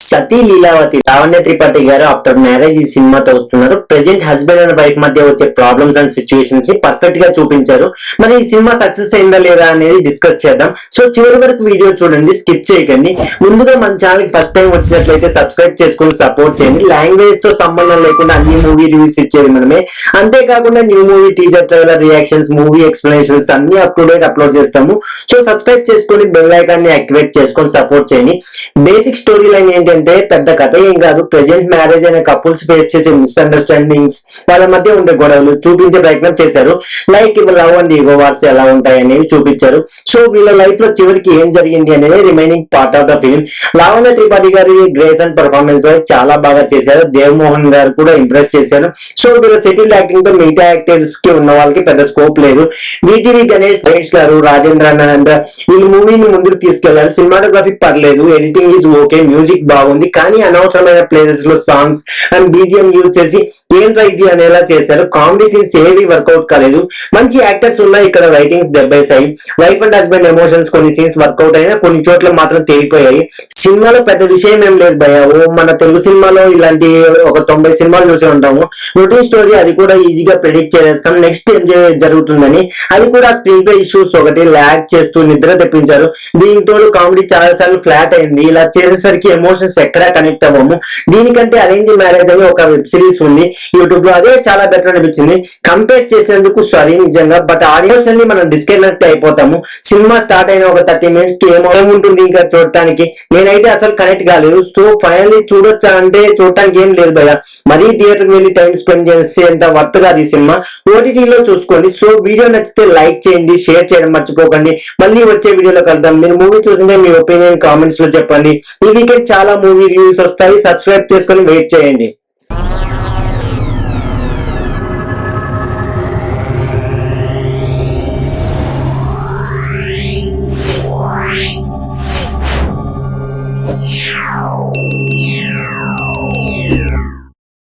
సతీ లీలావతి లావణ్య త్రిపాఠి గారు after marriage ఈ సినిమాతో వస్తున్నారు. ప్రెజెంట్ హస్బెండ్ అండ్ వైఫ్ మధ్య వచ్చే ప్రాబ్లమ్స్ అండ్ సిచ్యువేషన్స్ ని పర్ఫెక్ట్ గా చూపించారు. మరి ఈ సినిమా సక్సెస్ అయిందా లేదా అనేది డిస్కస్ చేద్దాం. సో చివరి వరకు వీడియో చూడండి, స్కిప్ చేయకండి. ముందుగా మన ఛానల్ కి ఫస్ట్ టైం వచ్చినట్లయితే సబ్స్క్రైబ్ చేసుకుని సపోర్ట్ చేయండి. లాంగ్వేజ్ తో సంబంధం లేకుండా అన్ని మూవీ రివ్యూస్ ఇచ్చేది మనమే. అంతేకాకుండా new movie teaser trailer reactions movie explanations అన్ని అప్ టు డేట్ అప్లోడ్ చేస్తాము. సో సబ్స్క్రైబ్ చేసుకొని బెల్ ఐకాన్ ని యాక్టివేట్ చేసుకొని సపోర్ట్ చేయండి. బేసిక్ స్టోరీ లైన్ ఏంటంటే పెద్ద కథ ఏం కాదు. ప్రెజెంట్ మ్యారేజ్ అనే కపుల్స్ ఫేస్ చేసే మిస్అండర్స్టాండింగ్స్, వాళ్ళ మధ్య ఉండే గొడవలు చూపించే ప్రయత్నం చేశారు. Like love and ego wars ఎలా ఉంటాయి అనేవి చూపించారు. సో వీళ్ళ లైఫ్ లో చివరికి ఏం జరిగింది అనేది remaining part of the film. Lavanya Tripathi గారి గ్రేస్ అండ్ పర్ఫార్మెన్స్ చాలా బాగా చేశారు. దేవ్ మోహన్ గారు కూడా ఇంప్రెస్ చేశారు. సో వీళ్ళ సెటిల్ యాక్టింగ్ తో మిగతా యాక్టర్స్ కి ఉన్న వాళ్ళకి పెద్ద స్కోప్ లేదు. వీటివి గణేష్ గారు, రాజేంద్ర ఆనంద్ వీళ్ళు మూవీని ముందుకు తీసుకెళ్లారు. సినిమాటోగ్రఫీ పర్లేదు, ఎడిటింగ్ ఈజ్ ఓకే, మ్యూజిక్ బాగుంది. కానీ అనవసరమైన ప్లేసెస్ లో సాంగ్స్ అండ్ బీజిఎం యూజ్ చేసి ఏంట్రా ఇది అనేలా చేశారు. కామెడీ సీన్స్ ఏవి వర్కౌట్ కాలేదు. మంచి యాక్టర్స్ ఉన్నాయి, ఇక్కడ రైటింగ్స్ దెబ్బేశాయి. వైఫ్ అండ్ హస్బెండ్ ఎమోషన్స్ కొన్ని సీన్స్ వర్కౌట్ అయినా కొన్ని చోట్ల మాత్రం తేలిపోయాయి. సినిమాలో పెద్ద విషయం ఏం లేదు భయ. మన తెలుగు సినిమాలో ఇలాంటి ఒక 90 సినిమాలు చూసి ఉంటాము. రొటీన్ స్టోరీ, అది కూడా ఈజీగా ప్రెడిక్ట్ చేస్తాం నెక్స్ట్ ఏం జరుగుతుందని. అది కూడా స్క్రీన్ ప్లే ఇష్యూస్, ఒకటి ల్యాగ్ చేస్తూ నిద్ర తెప్పించారు. దీంతో కామెడీ చాలా సార్లు ఫ్లాట్ అయింది. ఇలా చేసేసరికి ఎమోషన్స్ ఎక్కడా కనెక్ట్ అవ్వము. దీనికంటే అరేంజ్ మ్యారేజ్ అని ఒక వెబ్ సిరీస్ ఉంది యూట్యూబ్ లో, అదే చాలా బెటర్ అనిపించింది. కంపేర్ చేసినందుకు సారీ నిజంగా, బట్ ఆడియన్స్ ని మనం డిస్కనెక్ట్ అయిపోతాము. సినిమా స్టార్ట్ అయిన ఒక 30 మినిట్స్ కి ఏముంటుంది ఇంకా చూడటానికి. నేనైతే అసలు కనెక్ట్ కాలేదు. సో ఫైనల్లీ చూడొచ్చా అంటే చూడటానికి ఏం లేదు భయ. మరీ థియేటర్ వెళ్ళి టైం స్పెండ్ చేసేంత వర్త్ కాదు ఈ సినిమా. ఓటీటీలో చూసుకోండి. సో వీడియో నచ్చితే లైక్ చేయండి, షేర్ చేయడం మర్చిపోకండి. మళ్ళీ వచ్చే వీడియోలో కలుద్దాం. మీరు మూవీ చూసిందే మీ ఒపీనియన్ కామెంట్స్ లో చెప్పండి. ఈ వీకెండ్ చాలా మూవీ రివ్యూస్ వస్తాయి. సబ్స్క్రైబ్ చేసుకొని వెయిట్ చేయండి. Yeah.